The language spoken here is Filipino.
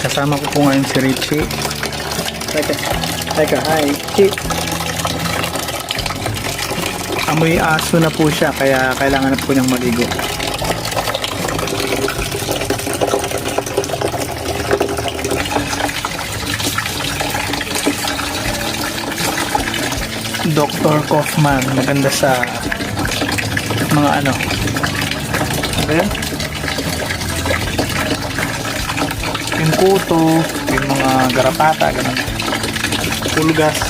Kasama ko po ngayon si Richie. Teka, hi, Richie. Amoy aso na po siya, kaya kailangan na po niyang maligo. Dr. Kaufman, maganda sa mga ano. Ayan. Yung kuto, yung mga garapata, ganun. Pulgas.